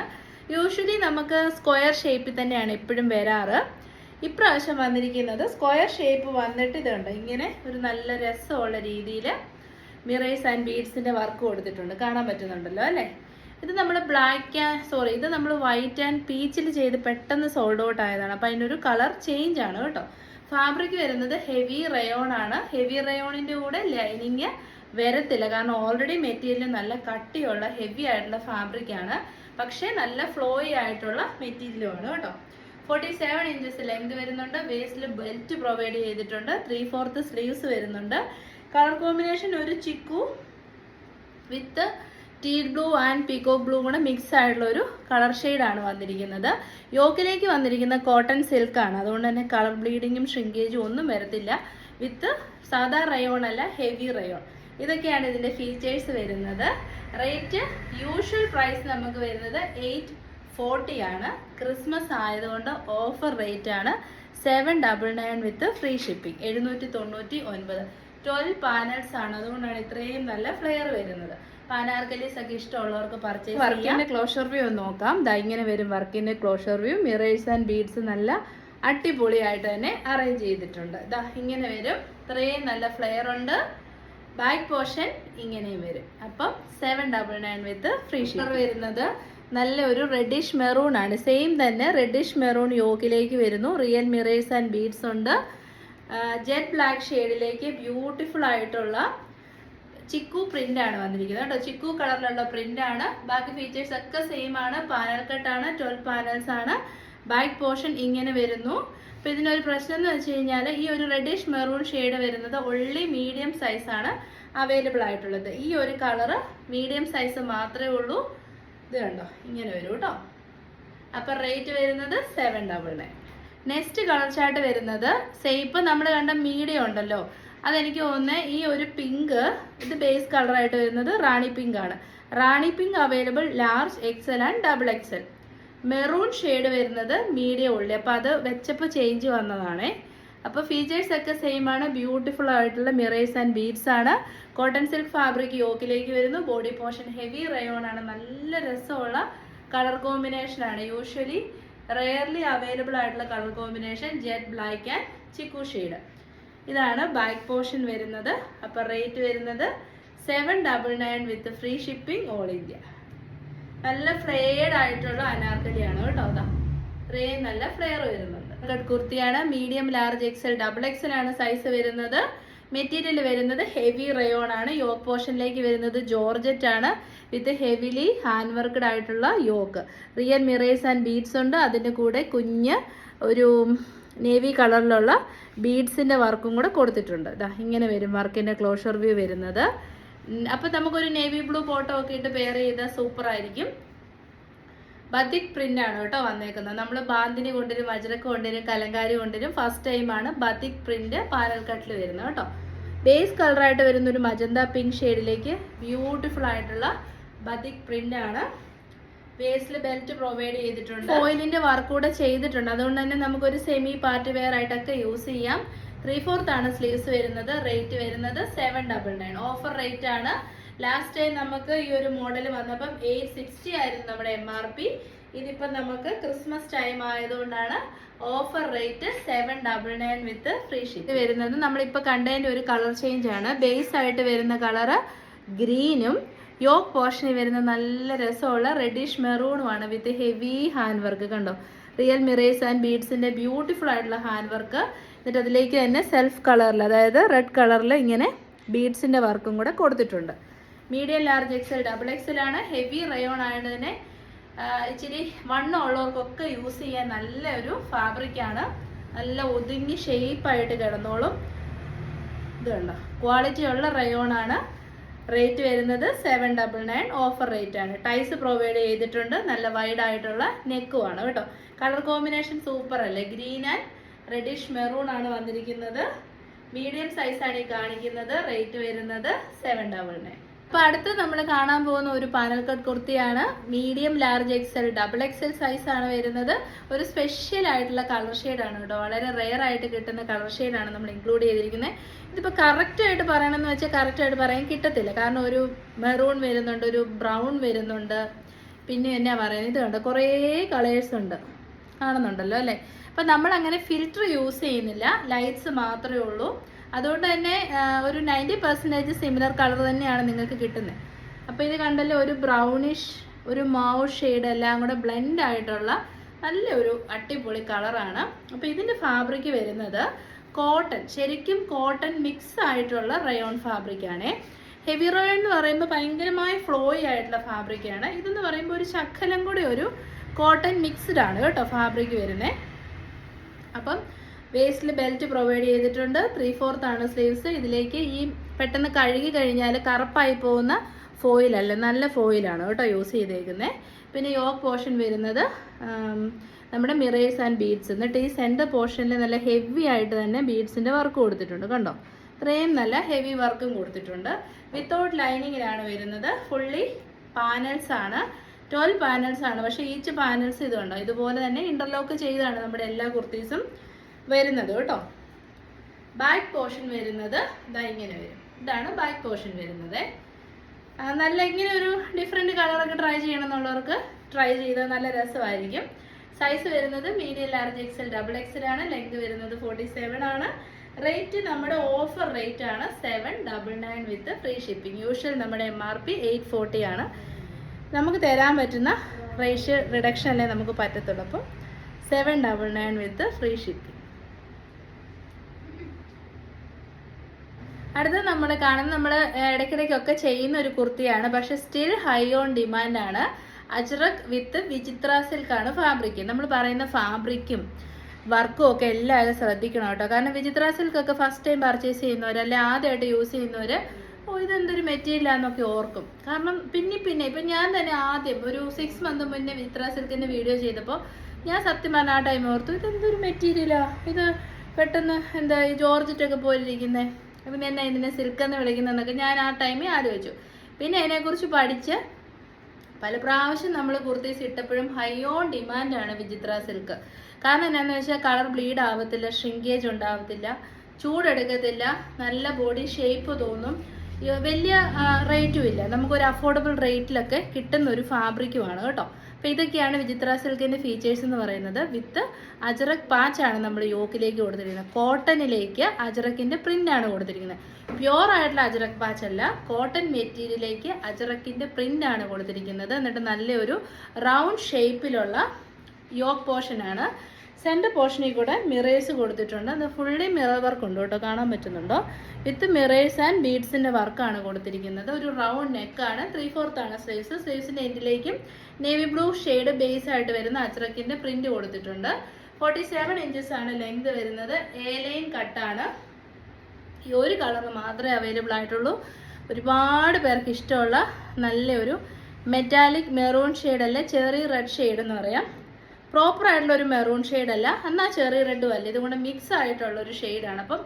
യൂഷ്വലി നമുക്ക് സ്ക്വയർ ഷേപ്പിൽ തന്നെയാണ് എപ്പോഴും വരാറ്. ഇപ്രാവശ്യം വന്നിരിക്കുന്നത് സ്ക്വയർ ഷേപ്പ് വന്നിട്ട് ഇതുണ്ട് ഇങ്ങനെ ഒരു നല്ല രസമുള്ള രീതിയിൽ മിറേഴ്സ് ആൻഡ് ബീഡ്സിൻ്റെ വർക്ക് കൊടുത്തിട്ടുണ്ട്. കാണാൻ പറ്റുന്നുണ്ടല്ലോ അല്ലേ. ഇത് നമ്മൾ ഇത് നമ്മൾ വൈറ്റ് ആൻഡ് പീച്ചിൽ ചെയ്ത് പെട്ടെന്ന് സോൾഡ് ഔട്ട് ആയതാണ്. അപ്പോൾ അതിനൊരു കളർ ചേഞ്ച് ആണ് കേട്ടോ. ഫാബ്രിക് വരുന്നത് ഹെവി റയോൺ ആണ്. ഹെവി റയോണിൻ്റെ കൂടെ ലൈനിങ് വരത്തില്ല. കാരണം ഓൾറെഡി മെറ്റീരിയൽ നല്ല കട്ടിയുള്ള ഹെവി ആയിട്ടുള്ള ഫാബ്രിക് ആണ്. പക്ഷേ നല്ല ഫ്ലോയി ആയിട്ടുള്ള മെറ്റീരിയലുമാണ് കേട്ടോ. 47 ഇഞ്ചസ് ലെങ്ത് വരുന്നുണ്ട്. വേസ്റ്റിൽ ബെൽറ്റ് പ്രൊവൈഡ് ചെയ്തിട്ടുണ്ട്. 3/4 സ്ലീവ്സ് വരുന്നുണ്ട്. കളർ കോമ്പിനേഷൻ ഒരു chikoo with teal blue and peacock blue കൂടെ മിക്സ് ആയിട്ടുള്ള ഒരു കളർ ഷെയ്ഡാണ് വന്നിരിക്കുന്നത്. യോക്കിലേക്ക് വന്നിരിക്കുന്ന കോട്ടൺ സിൽക്കാണ്. അതുകൊണ്ട് തന്നെ കളർ ബ്ലീഡിങ്ങും ഷ്രിങ്കേജും ഒന്നും വരത്തില്ല. വിത്ത് സാധാ റയോൺ അല്ല, ഹെവി റയോൺ. ഇതൊക്കെയാണ് ഇതിൻ്റെ ഫീച്ചേഴ്സ് വരുന്നത്. റേറ്റ് യൂഷ്വൽ പ്രൈസ് നമുക്ക് വരുന്നത് 849 40 ആണ്. ക്രിസ്മസ് ആയതുകൊണ്ട് ഓഫർ റേറ്റ് ആണ് 799 വിത്ത് ഫ്രീ ഷിപ്പിംഗ് 799. 12 പാനൽസ് ആണ്, അതുകൊണ്ടാണ് ഇത്രയും നല്ല ഫ്ലെയർ വരുന്നത്. പാനാർക്കലീസ് ഒക്കെ ഇഷ്ടമുള്ളവർക്ക് പർച്ചേസ് ചെയ്യാം. വർക്കിന്റെ ക്ലോഷർ വ്യൂ ഒന്ന് നോക്കാം. ദാ ഇങ്ങനെ വരും വർക്കിന്റെ closure view. Mirrors and beads നല്ല അടിപൊളിയായിട്ട് തന്നെ അറേഞ്ച് ചെയ്തിട്ടുണ്ട്. ദാ ഇങ്ങനെ വരും. ഇത്രയും നല്ല ഫ്ലെയർ ഉണ്ട്. ബാക്ക് പോർഷൻ ഇങ്ങനെയും വരും. അപ്പം 799 വിത്ത് ഫ്രീ ഷിപ്പിംഗ്. വരുന്നത് നല്ല ഒരു റെഡിഷ് മെറൂൺ ആണ്. സെയിം തന്നെ റെഡിഷ് മെറൂൺ യോക്കിലേക്ക് വരുന്നു. റിയൽ മിറേഴ്സ് ആൻഡ് ബീഡ്സ് ഉണ്ട്. ജെറ്റ് ബ്ലാക്ക് ഷെയ്ഡിലേക്ക് ബ്യൂട്ടിഫുൾ ആയിട്ടുള്ള ചിക്കു പ്രിന്റ് ആണ് വന്നിരിക്കുന്നത് കേട്ടോ. ചിക്കു കളറിലുള്ള പ്രിന്റ് ആണ്. ബാക്കി ഫീച്ചേഴ്സ് ഒക്കെ സെയിം ആണ്. പാനൽ കട്ടാണ്. 12 പാനൽസ് ആണ്. ബാക്ക് പോർഷൻ ഇങ്ങനെ വരുന്നു. അപ്പൊ ഇതിനൊരു പ്രശ്നം എന്ന് വെച്ച് കഴിഞ്ഞാൽ ഈ ഒരു റെഡിഷ് മെറൂൺ ഷെയ്ഡ് വരുന്നത് ഒൺലി മീഡിയം സൈസ് ആണ് അവൈലബിൾ ആയിട്ടുള്ളത്. ഈ ഒരു കളറ് മീഡിയം സൈസ് മാത്രമേ ഉള്ളൂ. ഇത് കണ്ടോ ഇങ്ങനെ വരും കേട്ടോ. അപ്പൊ റേറ്റ് വരുന്നത് 799. നെക്സ്റ്റ് കളർ ചാർട്ട് വരുന്നത് ഇപ്പം നമ്മൾ കണ്ട മീഡിയം ഉണ്ടല്ലോ, അതെനിക്ക് തോന്നുന്നത് ഈ ഒരു പിങ്ക്, ഇത് ബേസ് കളറായിട്ട് വരുന്നത് റാണി പിങ്ക് ആണ്. Rani pink available large, XL and double XL. Maroon shade വരുന്നത് മീഡിയം ഉള്ളി. അപ്പോൾ അത് വെച്ചപ്പോൾ ചേഞ്ച് വന്നതാണേ. അപ്പോൾ ഫീച്ചേഴ്സ് ഒക്കെ സെയിം ആണ്. ബ്യൂട്ടിഫുൾ ആയിട്ടുള്ള മിറേഴ്സ് ആൻഡ് ബീഡ്സ് ആണ്. കോട്ടൺ സിൽക്ക് ഫാബ്രിക് യോക്കിലേക്ക് വരുന്നു. ബോഡി പോർഷൻ ഹെവി റയോൺ ആണ്. നല്ല രസമുള്ള കളർ കോമ്പിനേഷൻ ആണ്. യൂഷ്വലി റെയർലി അവൈലബിൾ ആയിട്ടുള്ള colour combination jet black and chikoo shade. ഇതാണ് ബാക്ക് പോർഷൻ വരുന്നത്. അപ്പോൾ റേറ്റ് വരുന്നത് 799 with free shipping all India. നല്ല ഫ്ലെയർഡ് ആയിട്ടുള്ള അനാർക്കലിയാണ് കേട്ടോ. അതാ ഇത്രയും നല്ല ഫ്ലെയർ വരുന്നുണ്ട്. കുർത്തിയാണ്. Medium, large, XL, double XL ആണ് സൈസ് വരുന്നത്. മെറ്റീരിയൽ വരുന്നത് ഹെവി റയോൺ ആണ്. യോക്ക് പോർഷനിലേക്ക് വരുന്നത് ജോർജറ്റ് ആണ് വിത്ത് ഹെവിലി ഹാൻഡ് വർക്ക്ഡ് ആയിട്ടുള്ള yoke. Real mirrors and beads ഉണ്ട്. അതിൻ്റെ കൂടെ കുഞ്ഞ് ഒരു നേവി കളറിലുള്ള ബീഡ്സിൻ്റെ വർക്കും കൂടെ കൊടുത്തിട്ടുണ്ട്. ഇതാ ഇങ്ങനെ വരും വർക്കിൻ്റെ ക്ലോഷർ വ്യൂ വരുന്നത്. അപ്പം നമുക്കൊരു നേവി ബ്ലൂ ഫോട്ടോ ഒക്കെ ഇട്ട് പെയർ ചെയ്താൽ സൂപ്പർ ആയിരിക്കും. ബത്തിക് പ്രിന്റ് ആണ് കേട്ടോ വന്നേക്കുന്നത്. നമ്മൾ ബാന്തിനി കൊണ്ടുവരും, വജ്രക്ക് കൊണ്ടുവരും, കലങ്കാരി കൊണ്ടുവരും. ഫസ്റ്റ് ടൈമാണ് ബത്തിക് പ്രിന്റ് പാനൽ കട്ടിൽ വരുന്നത് കേട്ടോ. ബേസ് കളറായിട്ട് വരുന്ന ഒരു മജന്ത പിങ്ക് ഷെയ്ഡിലേക്ക് ബ്യൂട്ടിഫുൾ ആയിട്ടുള്ള ബത്തിക് പ്രിന്റ് ആണ്. ബേസിൽ ബെൽറ്റ് പ്രൊവൈഡ് ചെയ്തിട്ടുണ്ട്. ഫോയിലിന്റെ വർക്ക് കൂടെ ചെയ്തിട്ടുണ്ട്. അതുകൊണ്ട് തന്നെ നമുക്കൊരു സെമി പാർട്ടി വെയർ ആയിട്ടൊക്കെ യൂസ് ചെയ്യാം. 3/4 ആണ് സ്ലീവ്സ് വരുന്നത്. റേറ്റ് വരുന്നത് 799. ഓഫർ റേറ്റ് ആണ്. ലാസ്റ്റ് ടൈം നമുക്ക് ഈ ഒരു മോഡൽ വന്നപ്പം 860 ആയിരുന്നു നമ്മുടെ MRP. ഇതിപ്പം നമുക്ക് ക്രിസ്മസ് ടൈം ആയതുകൊണ്ടാണ് offer rate 799 with free ship വരുന്നത്. നമ്മളിപ്പോൾ കണ്ടതിൻ്റെ ഒരു കളർ ചേഞ്ച് ആണ്. ബേസ് ആയിട്ട് വരുന്ന കളറ് ഗ്രീനും യോക്ക് പോർഷനിൽ വരുന്ന നല്ല രസമുള്ള റെഡിഷ് മെറൂണുമാണ് വിത്ത് ഹെവി ഹാൻഡ് വർക്ക്. കണ്ടോ, റിയൽ മിറേഴ്സ് ആൻഡ് ബീഡ്സിൻ്റെ ബ്യൂട്ടിഫുൾ ആയിട്ടുള്ള ഹാൻഡ് വർക്ക്. എന്നിട്ട് അതിലേക്ക് തന്നെ സെൽഫ് കളറിൽ, അതായത് റെഡ് കളറിൽ ഇങ്ങനെ ബീഡ്സിൻ്റെ വർക്കും കൂടെ കൊടുത്തിട്ടുണ്ട്. Medium, large, XL, double XL ആണ്. ഹെവി റയോൺ ആയത് തന്നെ ഇച്ചിരി വണ്ണം ഉള്ളവർക്കൊക്കെ യൂസ് ചെയ്യാൻ നല്ല ഒരു ഫാബ്രിക്കാണ്. നല്ല ഒതുങ്ങി ഷേപ്പായിട്ട് കിടന്നോളും. ഇത് കണ്ടോ, ക്വാളിറ്റി ഉള്ള റയോൺ ആണ്. റേറ്റ് വരുന്നത് 799. ഓഫർ റേറ്റ് ആണ്. ടൈസ് പ്രൊവൈഡ് ചെയ്തിട്ടുണ്ട്. നല്ല വൈഡ് ആയിട്ടുള്ള നെക്കുമാണ് കേട്ടോ. കളർ കോമ്പിനേഷൻ സൂപ്പർ അല്ലേ. ഗ്രീൻ ആൻഡ് റെഡിഷ് മെറൂൺ ആണ് വന്നിരിക്കുന്നത്. മീഡിയം സൈസാണ് ഈ കാണിക്കുന്നത്. റേറ്റ് വരുന്നത് 799. അപ്പോൾ അടുത്ത് നമ്മൾ കാണാൻ പോകുന്ന ഒരു പാനൽ കട്ട് കുർത്തിയാണ്. Medium, large, XL, double XL സൈസാണ് വരുന്നത്. ഒരു സ്പെഷ്യൽ ആയിട്ടുള്ള കളർ ഷെയ്ഡാണ് കേട്ടോ. വളരെ റെയർ ആയിട്ട് കിട്ടുന്ന കളർ ഷെയ്ഡാണ് നമ്മൾ ഇൻക്ലൂഡ് ചെയ്തിരിക്കുന്നത്. ഇതിപ്പോൾ കറക്റ്റായിട്ട് പറയണമെന്ന് വെച്ചാൽ കറക്റ്റായിട്ട് പറയാൻ കിട്ടത്തില്ല. കാരണം ഒരു മെറൂൺ വരുന്നുണ്ട്, ഒരു ബ്രൗൺ വരുന്നുണ്ട്, പിന്നെ എന്നാ പറയുന്നത്, ഇത് കണ്ടോ കുറേ കളേഴ്സ് ഉണ്ട്, കാണുന്നുണ്ടല്ലോ അല്ലേ. അപ്പം നമ്മൾ അങ്ങനെ ഫിൽറ്റർ യൂസ് ചെയ്യുന്നില്ല, ലൈറ്റ്സ് മാത്രമേ ഉള്ളൂ. അതുകൊണ്ട് തന്നെ ഒരു 90% സിമിലർ കളർ തന്നെയാണ് നിങ്ങൾക്ക് കിട്ടുന്നത്. അപ്പോൾ ഇത് കണ്ടല്ലോ, ഒരു ബ്രൗണിഷ്, ഒരു മാവ് ഷെയ്ഡ് എല്ലാം കൂടെ ബ്ലെൻഡ് ആയിട്ടുള്ള നല്ലൊരു അടിപൊളി കളറാണ്. അപ്പോൾ ഇതിൻ്റെ ഫാബ്രിക് വരുന്നത് കോട്ടൺ, ശരിക്കും കോട്ടൺ മിക്സ് ആയിട്ടുള്ള റയോൺ ഫാബ്രിക്കാണ്. ഹെവി റയോൺ എന്ന് പറയുമ്പോൾ ഭയങ്കരമായ ഫ്ലോയി ആയിട്ടുള്ള ഫാബ്രിക്കാണ്. ഇതെന്ന് പറയുമ്പോൾ ഒരു ശകലം കൂടി ഒരു കോട്ടൺ മിക്സ്ഡ് ആണ് കേട്ടോ ഫാബ്രിക് വരുന്നത്. അപ്പം വേസ്റ്റിൽ ബെൽറ്റ് പ്രൊവൈഡ് ചെയ്തിട്ടുണ്ട്. 3/4 ആണ് സ്ലീവ്സ്. ഇതിലേക്ക് ഈ പെട്ടെന്ന് കഴുകി കഴിഞ്ഞാൽ കറുപ്പായി പോകുന്ന ഫോയിലല്ല, നല്ല ഫോയിലാണ് കേട്ടോ യൂസ് ചെയ്തേക്കുന്നത്. പിന്നെ യോക്ക് പോർഷൻ വരുന്നത് നമ്മുടെ മിറേഴ്സ് ആൻഡ് ബീഡ്സ്. എന്നിട്ട് ഈ സെൻറ്റർ പോർഷനിൽ നല്ല ഹെവി ആയിട്ട് തന്നെ ബീഡ്സിൻ്റെ വർക്ക് കൊടുത്തിട്ടുണ്ട്. കണ്ടോ, ഇത്രയും നല്ല ഹെവി വർക്കും കൊടുത്തിട്ടുണ്ട്. വിത്തൗട്ട് ലൈനിങ്ങിലാണ് വരുന്നത്. ഫുള്ളി പാനൽസ് ആണ്. 12 പാനൽസ് ആണ്. പക്ഷേ ഈച്ച് പാനൽസ് ഇതുണ്ടോ ഇതുപോലെ തന്നെ ഇന്റർലോക്ക് ചെയ്താണ് നമ്മുടെ എല്ലാ കുർത്തീസും വരുന്നത് കേട്ടോ. ബാക്ക് പോർഷൻ വരുന്നത് ഇതാ ഇങ്ങനെ വരും. ഇതാണ് ബാക്ക് പോർഷൻ വരുന്നത്. നല്ല ഇങ്ങനെ ഒരു ഡിഫറെൻറ്റ് കളറൊക്കെ ട്രൈ ചെയ്യണമെന്നുള്ളവർക്ക് ട്രൈ ചെയ്താൽ നല്ല രസമായിരിക്കും. സൈസ് വരുന്നത് medium large XL double XL ആണ്. ലെങ്ത് വരുന്നത് 47 ആണ്. റേറ്റ് നമ്മുടെ ഓഫർ റേറ്റ് ആണ് 799 വിത്ത് ഫ്രീ ഷിപ്പിംഗ്. യൂഷ്വൽ നമ്മുടെ MRP 840 ആണ്. നമുക്ക് തരാൻ പറ്റുന്ന റേറ്റ് റിഡക്ഷൻ അല്ലേ നമുക്ക് പറ്റത്തുള്ളൂ. അപ്പോൾ 799 വിത്ത് ഫ്രീ ഷിപ്പിംഗ്. അടുത്ത നമ്മൾ കാണുന്നത് നമ്മൾ ഇടയ്ക്കിടയ്ക്കൊക്കെ ചെയ്യുന്ന ഒരു കുർത്തിയാണ്. പക്ഷെ സ്റ്റിൽ ഹൈ ഓൺ ഡിമാൻഡാണ്. അജ്രക് വിത്ത് വിചിത്ര സിൽക്കാണ് ഫാബ്രിക്. നമ്മൾ പറയുന്ന ഫാബ്രിക്കും വർക്കും ഒക്കെ എല്ലാവരും ശ്രദ്ധിക്കണം കേട്ടോ. കാരണം വിചിത്ര സിൽക്കൊക്കെ ഫസ്റ്റ് ടൈം പർച്ചേസ് ചെയ്യുന്നവർ അല്ലെ ആദ്യമായിട്ട് യൂസ് ചെയ്യുന്നവർ ഇതെന്തൊരു മെറ്റീരിയലാന്നൊക്കെ ഓർക്കും. കാരണം പിന്നെ ഇപ്പം ഞാൻ തന്നെ ആദ്യം ഒരു 6 മന്ത് മുന്നേ വിചിത്ര സിൽക്കിൻ്റെ വീഡിയോ ചെയ്തപ്പോൾ ഞാൻ സത്യം പറഞ്ഞ ആ ടൈം ഓർത്തു ഇതെന്തൊരു മെറ്റീരിയലാ, ഇത് പെട്ടെന്ന് എന്താ ഈ ജോർജറ്റൊക്കെ പോലിരിക്കുന്നത്, പിന്നെ എന്നെ ഇതിനെ സിൽക്കെന്ന് വിളിക്കുന്നതെന്നൊക്കെ ഞാൻ ആ ടൈമിൽ ആലോചിച്ചു. പിന്നെ അതിനെക്കുറിച്ച് പഠിച്ച് പല പ്രാവശ്യം നമ്മൾ കുർത്തീസ് ഇട്ടപ്പോഴും ഹൈ ഓൺ ഡിമാൻഡാണ് വിചിത്ര സിൽക്ക്. കാരണം എന്താണെന്ന് വെച്ചാൽ കളർ ബ്ലീഡ് ആവത്തില്ല, ഷ്രിങ്കേജ് ഉണ്ടാവത്തില്ല, ചൂടെടുക്കത്തില്ല, നല്ല ബോഡി ഷേപ്പ് തോന്നും, വലിയ റേറ്റും ഇല്ല, നമുക്കൊരു അഫോർഡബിൾ റേറ്റിലൊക്കെ കിട്ടുന്ന ഒരു ഫാബ്രിക്കുമാണ് കേട്ടോ. അപ്പോൾ ഇതൊക്കെയാണ് വിചിത്ര സിൽക്കിൻ്റെ ഫീച്ചേഴ്സ് എന്ന് പറയുന്നത്. വിത്ത് അജറക് പാച്ചാണ് നമ്മൾ യോക്കിലേക്ക് കൊടുത്തിരിക്കുന്നത്. കോട്ടണിലേക്ക് അജറക്കിൻ്റെ പ്രിൻ്റാണ് കൊടുത്തിരിക്കുന്നത്. പ്യുവർ ആയിട്ടുള്ള അജറക് പാച്ചല്ല, കോട്ടൺ മെറ്റീരിയലിലേക്ക് അജറക്കിൻ്റെ പ്രിൻ്റാണ് കൊടുത്തിരിക്കുന്നത്. എന്നിട്ട് നല്ലൊരു റൗണ്ട് ഷേപ്പിലുള്ള യോക്ക് പോർഷനാണ്. സെൻറ്റർ പോർഷനിൽ കൂടെ മിറേഴ്സ് കൊടുത്തിട്ടുണ്ട്. അത് ഫുള്ളി മിറർ വർക്ക് ഉണ്ട് കേട്ടോ, കാണാൻ പറ്റുന്നുണ്ടോ? വിത്ത് മിറേഴ്സ് ആൻഡ് ബീഡ്സിൻ്റെ വർക്കാണ് കൊടുത്തിരിക്കുന്നത്. ഒരു റൗണ്ട് നെക്കാണ്. 3/4 ആണ് സ്ലീവ്സ്. സ്ലീവ്സിൻ്റെ എൻഡിലേക്കും നേവി ബ്ലൂ ഷെയ്ഡ് ബേസ് ആയിട്ട് വരുന്ന അജ്രക്കിൻ്റെ പ്രിന്റ് കൊടുത്തിട്ടുണ്ട്. 47 ഇഞ്ചസ് ആണ് ലെങ്ത് വരുന്നത്. എ ലൈൻ കട്ടാണ്. ഈ ഒരു കളർ മാത്രമേ അവൈലബിൾ ആയിട്ടുള്ളൂ. ഒരുപാട് പേർക്ക് ഇഷ്ടമുള്ള നല്ലൊരു മെറ്റാലിക് മെറൂൺ ഷെയ്ഡല്ല, ചെറി റെഡ് ഷെയ്ഡ് എന്ന് പറയാം. പ്രോപ്പർ ആയിട്ടുള്ള ഒരു മെറൂൺ ഷെയ്ഡ് അല്ല, എന്നാൽ ചെറി റെഡും അല്ല, ഇതുകൊണ്ട് മിക്സ് ആയിട്ടുള്ള ഒരു ഷെയ്ഡാണ്. അപ്പം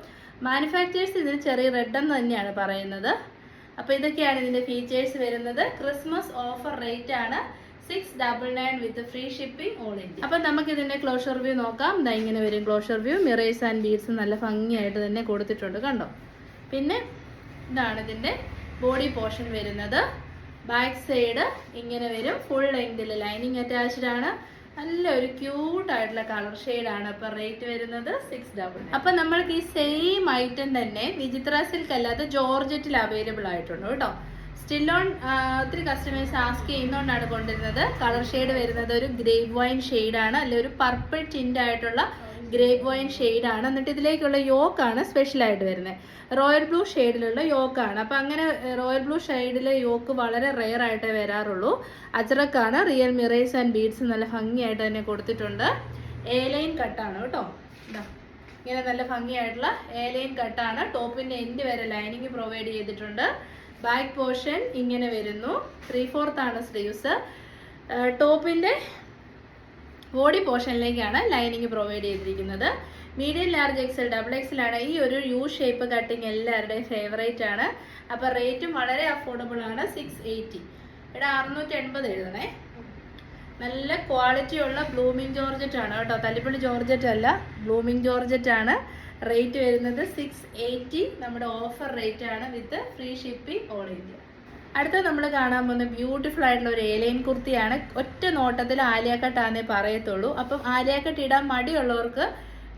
മാനുഫാക്ചേഴ്സ് ഇതിന് ചെറി റെഡ് എന്ന് തന്നെയാണ് പറയുന്നത്. അപ്പോൾ ഇതൊക്കെയാണ് ഇതിൻ്റെ ഫീച്ചേഴ്സ് വരുന്നത്. ക്രിസ്മസ് ഓഫർ റേറ്റ് ആണ് 699 വിത്ത് ഫ്രീ ഷിപ്പിംഗ് ഓൾ ഇന്ത്യ. അപ്പം നമുക്ക് ഇതിൻ്റെ ക്ലോഷർ വ്യൂ നോക്കാം. ഇതാ ഇങ്ങനെ വരും closure view. Mirrors and beads നല്ല ഭംഗിയായിട്ട് തന്നെ കൊടുത്തിട്ടുണ്ട്, കണ്ടോ? പിന്നെ ഇതാണ് ഇതിൻ്റെ ബോഡി പോർഷൻ വരുന്നത്. ബാക്ക് സൈഡ് ഇങ്ങനെ വരും. ഫുൾ ലെങ്തിൽ ലൈനിങ് അറ്റാച്ച്ഡ് ആണ്. നല്ലൊരു ക്യൂട്ടായിട്ടുള്ള കളർ ഷെയ്ഡാണ്. അപ്പോൾ റേറ്റ് വരുന്നത് 699. അപ്പം നമ്മൾക്ക് ഈ സെയിം ഐറ്റം തന്നെ വിചിത്ര സിൽക്ക് അല്ലാതെ ജോർജറ്റിൽ അവൈലബിൾ ആയിട്ടുണ്ട് കേട്ടോ. സ്റ്റിൽ ഓൺ ഒത്തിരി കസ്റ്റമേഴ്സ് ആസ്ക് ചെയ്യുന്നതുകൊണ്ടാണ് കൊണ്ടുവരുന്നത്. കളർ ഷെയ്ഡ് വരുന്നത് ഒരു ഗ്രേപ്പ് വൈൻ ഷെയ്ഡാണ്, അല്ലെ ഒരു പർപ്പിൾ ടിൻ്റ് ആയിട്ടുള്ള ഗ്രേപ്പ് വൈൻ ഷെയ്ഡാണ്. എന്നിട്ട് ഇതിലേക്കുള്ള യോക്കാണ് സ്പെഷ്യലായിട്ട് വരുന്നത്. റോയൽ ബ്ലൂ ഷെയ്ഡിലുള്ള യോക്കാണ്. അപ്പം അങ്ങനെ റോയൽ ബ്ലൂ ഷെയ്ഡിലെ യോക്ക് വളരെ റെയർ ആയിട്ടേ വരാറുള്ളൂ. അജ്രക്കാണ്. റിയൽ മിറേഴ്സ് ആൻഡ് ബീഡ്സ് നല്ല ഭംഗിയായിട്ട് തന്നെ കൊടുത്തിട്ടുണ്ട്. എ ലൈൻ കട്ടാണ് കേട്ടോ. ഇങ്ങനെ നല്ല ഭംഗിയായിട്ടുള്ള എ ലൈൻ കട്ടാണ്. ടോപ്പിൻ്റെ എൻഡ് വരെ ലൈനിങ് പ്രൊവൈഡ് ചെയ്തിട്ടുണ്ട്. ബാക്ക് പോർഷൻ ഇങ്ങനെ വരുന്നു. 3/4 ആണ് സ്ലീവ്സ്. ടോപ്പിൻ്റെ ബോഡി പോർഷനിലേക്കാണ് ലൈനിങ് പ്രൊവൈഡ് ചെയ്തിരിക്കുന്നത്. Medium large XL double XL ആണ്. ഈ ഒരു യു ഷേപ്പ് കട്ടിങ് എല്ലാവരുടെയും ഫേവറേറ്റ് ആണ്. അപ്പോൾ റേറ്റും വളരെ അഫോർഡബിൾ ആണ്. 680. ഇവിടെ 680 എഴുതണേ. നല്ല ക്വാളിറ്റി ഉള്ള ബ്ലൂമിങ് ജോർജറ്റ് ആണ് കേട്ടോ. തല്ലിപ്പള്ളി ജോർജറ്റ് അല്ല, ബ്ലൂമിങ് ജോർജറ്റ് ആണ്. റേറ്റ് വരുന്നത് 680. നമ്മുടെ ഓഫർ റേറ്റ് ആണ് വിത്ത് ഫ്രീ ഷിപ്പിംഗ് ഓൾ ഇന്ത്യ. അടുത്ത നമ്മൾ കാണാൻ പോകുന്ന ബ്യൂട്ടിഫുൾ ആയിട്ടുള്ള ഒരു ഏലൈൻ കുർത്തിയാണ്. ഒറ്റ നോട്ടത്തിൽ ആലിയ കട്ടാന്നേ പറയത്തുള്ളൂ. അപ്പം ആലിയ കട്ട് ഇടാൻ മടിയുള്ളവർക്ക്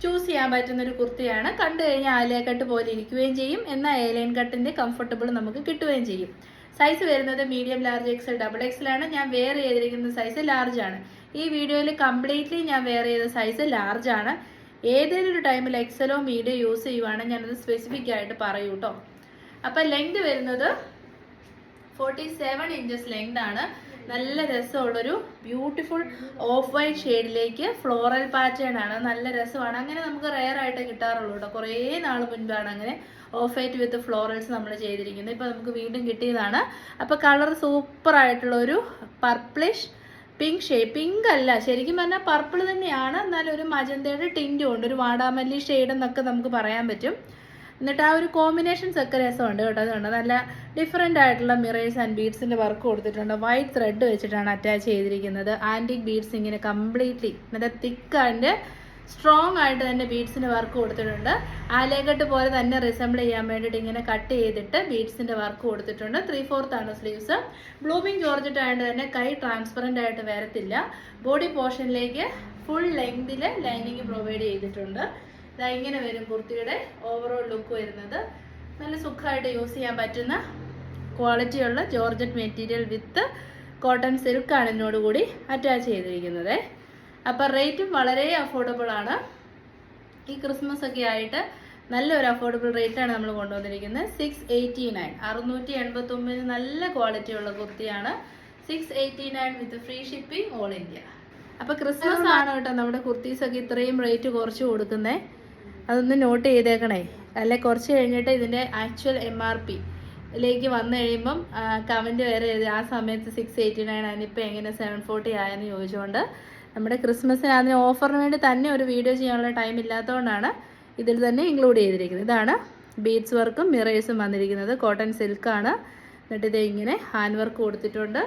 ചൂസ് ചെയ്യാൻ പറ്റുന്ന ഒരു കുർത്തിയാണ്. കണ്ടു കഴിഞ്ഞാൽ ആലിയ കട്ട് പോലെ ഇരിക്കുകയും ചെയ്യും, എന്നാൽ ഏലൈൻ കട്ടിൻ്റെ കംഫർട്ടബിൾ നമുക്ക് കിട്ടുകയും ചെയ്യും. സൈസ് വരുന്നത് medium large XL double XL ആണ്. ഞാൻ വെയർ ചെയ്തിരിക്കുന്ന സൈസ് ലാർജ് ആണ്. ഈ വീഡിയോയിൽ കംപ്ലീറ്റ്ലി ഞാൻ വെയർ ചെയ്ത സൈസ് ലാർജ് ആണ്. ഏതെങ്കിലും ഒരു ടൈമിൽ എക്സലോ മീഡിയം യൂസ് ചെയ്യുവാണെങ്കിൽ ഞാനത് സ്പെസിഫിക് ആയിട്ട് പറയൂ കേട്ടോ. അപ്പം ലെങ്ത് വരുന്നത് 47 ഇഞ്ചസ് ലെങ്ത് ആണ്. നല്ല രസമുള്ളൊരു ബ്യൂട്ടിഫുൾ ഓഫ് വൈറ്റ് ഷെയ്ഡിലേക്ക് ഫ്ലോറൽ പാറ്റേൺ ആണ്. നല്ല രസമാണ്. അങ്ങനെ നമുക്ക് റെയർ ആയിട്ട് കിട്ടാറുള്ളൂ കേട്ടോ. കുറേ നാൾ മുൻപാണ് അങ്ങനെ ഓഫ് വൈറ്റ് വിത്ത് ഫ്ലോറൽസ് നമ്മൾ ചെയ്തിരിക്കുന്നത്. ഇപ്പോൾ നമുക്ക് വീണ്ടും കിട്ടിയതാണ്. അപ്പോൾ കളർ സൂപ്പർ ആയിട്ടുള്ള ഒരു പർപ്പിളിഷ് പിങ്ക് ഷെയ്ഡ്. പിങ്ക് അല്ല, ശരിക്കും പറഞ്ഞാൽ പർപ്പിൾ തന്നെയാണ്, എന്നാലും ഒരു മജന്തയുടെ ടിൻറ്റും ഉണ്ട്. ഒരു വാടാമല്ലി ഷെയ്ഡ് എന്നൊക്കെ നമുക്ക് പറയാൻ പറ്റും. എന്നിട്ട് ആ ഒരു കോമ്പിനേഷൻസ് ഒക്കെ രസമുണ്ട് കേട്ടോ. അതുകൊണ്ട് നല്ല ഡിഫറെൻ്റ് ആയിട്ടുള്ള മിറേഴ്സ് ആൻഡ് ബീഡ്സിൻ്റെ വർക്ക് കൊടുത്തിട്ടുണ്ട്. വൈറ്റ് ത്രെഡ് വെച്ചിട്ടാണ് അറ്റാച്ച് ചെയ്തിരിക്കുന്നത്. ആൻറ്റിക് ബീഡ്സ് ഇങ്ങനെ കംപ്ലീറ്റ്ലി നല്ല തിക്ക് ആൻഡ് സ്ട്രോങ് ആയിട്ട് തന്നെ ബീഡ്സിൻ്റെ വർക്ക് കൊടുത്തിട്ടുണ്ട്. ആലേക്കട്ട് പോലെ തന്നെ റിസംബിൾ ചെയ്യാൻ വേണ്ടിയിട്ട് ഇങ്ങനെ കട്ട് ചെയ്തിട്ട് ബീഡ്സിൻ്റെ വർക്ക് കൊടുത്തിട്ടുണ്ട്. 3/4 ആണ് സ്ലീവ്സ്. ബ്ലൂമിങ് ജോർജറ്റ് ആയതുകൊണ്ട് തന്നെ കൈ ട്രാൻസ്പെറൻ്റ് ആയിട്ട് വരത്തില്ല. ബോഡി പോർഷനിലേക്ക് ഫുൾ ലെങ്തിൽ ലൈനിങ് പ്രൊവൈഡ് ചെയ്തിട്ടുണ്ട്. ഇതാ ഇങ്ങനെ വരും കുർത്തിയുടെ ഓവറോൾ ലുക്ക് വരുന്നത്. നല്ല സുഖമായിട്ട് യൂസ് ചെയ്യാൻ പറ്റുന്ന ക്വാളിറ്റിയുള്ള ജോർജറ്റ് മെറ്റീരിയൽ വിത്ത് കോട്ടൺ സിൽക്കാണ് ഇതിനോടുകൂടി അറ്റാച്ച് ചെയ്തിരിക്കുന്നത്. അപ്പോൾ റേറ്റും വളരെ അഫോർഡബിൾ ആണ്. ഈ ക്രിസ്മസ് ഒക്കെ ആയിട്ട് നല്ലൊരു അഫോർഡബിൾ റേറ്റാണ് നമ്മൾ കൊണ്ടുവന്നിരിക്കുന്നത്. 689 689 നല്ല ക്വാളിറ്റിയുള്ള കുർത്തിയാണ്. 689 വിത്ത് ഫ്രീ ഷിപ്പിംഗ് ഓൾ ഇന്ത്യ. അപ്പോൾ ക്രിസ്മസ് ആണ് കേട്ടോ നമ്മുടെ കുർത്തീസൊക്കെ ഇത്രയും റേറ്റ് കുറച്ച് കൊടുക്കുന്നത്. അതൊന്ന് നോട്ട് ചെയ്തേക്കണേ. അല്ലെ കുറച്ച് കഴിഞ്ഞിട്ട് ഇതിൻ്റെ ആക്ച്വൽ MRP ലേക്ക് വന്നു കഴിയുമ്പം കമൻറ്റ് വേറെ എഴുതി ആ സമയത്ത് 689 അതിനിപ്പോൾ എങ്ങനെ 740 ആയെന്ന് ചോദിച്ചുകൊണ്ട് നമ്മുടെ ക്രിസ്മസിന് അതിന് ഓഫറിന് വേണ്ടി തന്നെ ഒരു വീഡിയോ ചെയ്യാനുള്ള ടൈം ഇല്ലാത്തതുകൊണ്ടാണ് ഇതിൽ തന്നെ ഇൻക്ലൂഡ് ചെയ്തിരിക്കുന്നത്. ഇതാണ് ബീഡ്സ് വർക്കും മിറേഴ്സും വന്നിരിക്കുന്നത്. കോട്ടൺ സിൽക്കാണ്. എന്നിട്ട് ഇത് ഇങ്ങനെ ഹാൻഡ് വർക്ക് കൊടുത്തിട്ടുണ്ട്.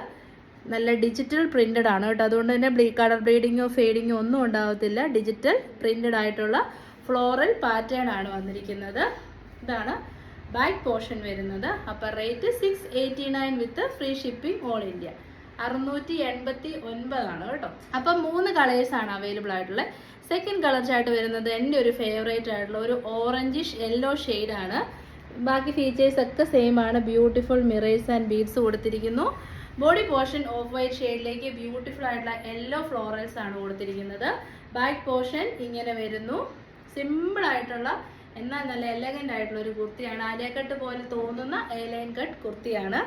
നല്ല ഡിജിറ്റൽ പ്രിൻറ്റഡ് ആണ് കേട്ടോ. അതുകൊണ്ട് തന്നെ കളർ ബ്ലീഡിങ്ങോ ഫെയ്ഡിങ്ങോ ഒന്നും ഉണ്ടാകത്തില്ല. ഡിജിറ്റൽ പ്രിൻറ്റഡ് ആയിട്ടുള്ള ഫ്ലോറൽ പാറ്റേൺ ആണ് വന്നിരിക്കുന്നത്. ഇതാണ് ബാക്ക് പോർഷൻ വരുന്നത്. അപ്പോൾ റേറ്റ് 689 വിത്ത് ഫ്രീ ഷിപ്പിംഗ് ഓൾ ഇന്ത്യ. 689 ആണ് കേട്ടോ. അപ്പം 3 കളേഴ്സാണ് അവൈലബിൾ ആയിട്ടുള്ളത്. സെക്കൻഡ് കളർ ചാർട്ട് വരുന്നത് എൻ്റെ ഒരു ഫേവറേറ്റ് ആയിട്ടുള്ള ഒരു ഓറഞ്ചിഷ് യെല്ലോ ഷെയ്ഡാണ്. ബാക്കി ഫീച്ചേഴ്സ് ഒക്കെ സെയിം ആണ്. ബ്യൂട്ടിഫുൾ മിറേഴ്സ് ആൻഡ് ബീഡ്സ് കൊടുത്തിരിക്കുന്നു. ബോഡി പോർഷൻ ഓഫ് വൈറ്റ് ഷെയ്ഡിലേക്ക് ബ്യൂട്ടിഫുൾ ആയിട്ടുള്ള യെല്ലോ ഫ്ലോറൽസ് ആണ് കൊടുത്തിരിക്കുന്നത്. ബാക്ക് പോർഷൻ ഇങ്ങനെ വരുന്നു. സിമ്പിൾ ആയിട്ടുള്ള എന്നാൽ നല്ല എലഗൻ്റ് ആയിട്ടുള്ള ഒരു കുർത്തിയാണ്. ആലിയക്കട്ട് പോലെ തോന്നുന്ന എലൈൻ കട്ട് കുർത്തിയാണ്.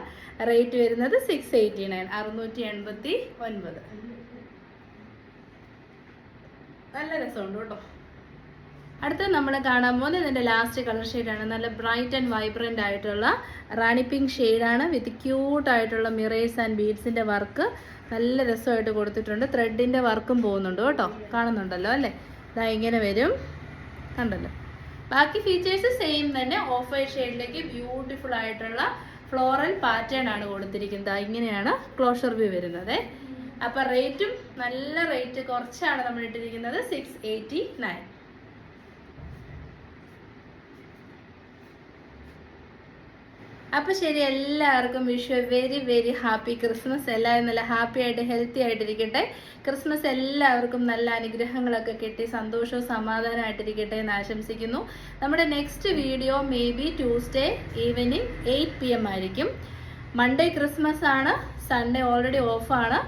റേറ്റ് വരുന്നത് 689 689. നല്ല രസമുണ്ട് കേട്ടോ. അടുത്ത നമ്മൾ കാണാൻ പോകുന്നത് ഇതിൻ്റെ ലാസ്റ്റ് കളർ ഷെയ്ഡാണ്. നല്ല ബ്രൈറ്റ് ആൻഡ് വൈബ്രൻ്റ് ആയിട്ടുള്ള റാണി പിങ്ക് ഷെയ്ഡാണ്. വിത്ത് ക്യൂട്ടായിട്ടുള്ള മിറേഴ്സ് ആൻഡ് ബീഡ്സിൻ്റെ വർക്ക് നല്ല രസമായിട്ട് കൊടുത്തിട്ടുണ്ട്. ത്രെഡിൻ്റെ വർക്കും പോകുന്നുണ്ട് കേട്ടോ. കാണുന്നുണ്ടല്ലോ അല്ലേ? ഇതാ ഇങ്ങനെ വരും, കണ്ടല്ലോ. ബാക്കി ഫീച്ചേഴ്സ് സെയിം തന്നെ. ഓഫ് വൈറ്റ് ഷെയ്ഡിലേക്ക് ബ്യൂട്ടിഫുൾ ആയിട്ടുള്ള ഫ്ലോറൽ പാറ്റേൺ ആണ് കൊടുത്തിരിക്കുന്നത്. ഇങ്ങനെയാണ് ക്ലോഷർ വ്യൂ വരുന്നത്. അപ്പം റേറ്റും നല്ല റേറ്റ് കുറച്ചാണ് നമ്മൾ ഇട്ടിരിക്കുന്നത്. 689. അപ്പോൾ ശരി, എല്ലാവർക്കും wish you very very happy Christmas. എല്ലാവരും നല്ല ഹാപ്പി ആയിട്ട് ഹെൽത്തി ആയിട്ടിരിക്കട്ടെ. ക്രിസ്മസ് എല്ലാവർക്കും നല്ല അനുഗ്രഹങ്ങളൊക്കെ കിട്ടി സന്തോഷവും സമാധാനമായിട്ടിരിക്കട്ടെ എന്ന് ആശംസിക്കുന്നു. നമ്മുടെ next video may be Tuesday evening 8 PM ആയിരിക്കും. മൺഡേ ക്രിസ്മസ് ആണ്. സൺഡേ ഓൾറെഡി ഓഫാണ്.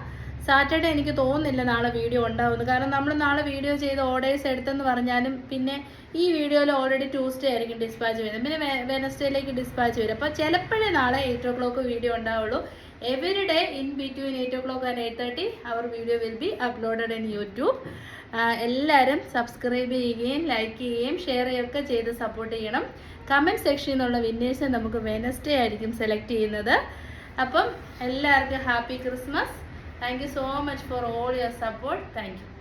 സാറ്റർഡേ എനിക്ക് തോന്നുന്നില്ല നാളെ വീഡിയോ ഉണ്ടാവുമെന്ന്. കാരണം നമ്മൾ നാളെ വീഡിയോ ചെയ്ത് ഓർഡേഴ്സ് എടുത്തെന്ന് പറഞ്ഞാലും പിന്നെ ഈ വീഡിയോയിൽ ഓൾറെഡി ട്യൂസ്ഡേ ആയിരിക്കും ഡിസ്പാച്ച് വരുന്നത്. പിന്നെ വെനസ്ഡേയിലേക്ക് ഡിസ്പാച്ച് വരും. അപ്പോൾ ചിലപ്പോഴേ നാളെ 8 o'clock വീഡിയോ ഉണ്ടാവുള്ളൂ. Every day in between 8 o'clock and 8:30 our video will be uploaded in YouTube. എല്ലാവരും സബ്സ്ക്രൈബ് ചെയ്യുകയും ലൈക്ക് ചെയ്യുകയും ഷെയർ ചെയ്യുകയൊക്കെ ചെയ്ത് സപ്പോർട്ട് ചെയ്യണം. കമൻറ്റ് സെക്ഷനിൽ നിന്നുള്ള വിന്നേഴ്സ് നമുക്ക് വെനസ്ഡേ ആയിരിക്കും സെലക്ട് ചെയ്യുന്നത്. അപ്പം എല്ലാവർക്കും happy Christmas. Thank you so much for all your support. Thank you.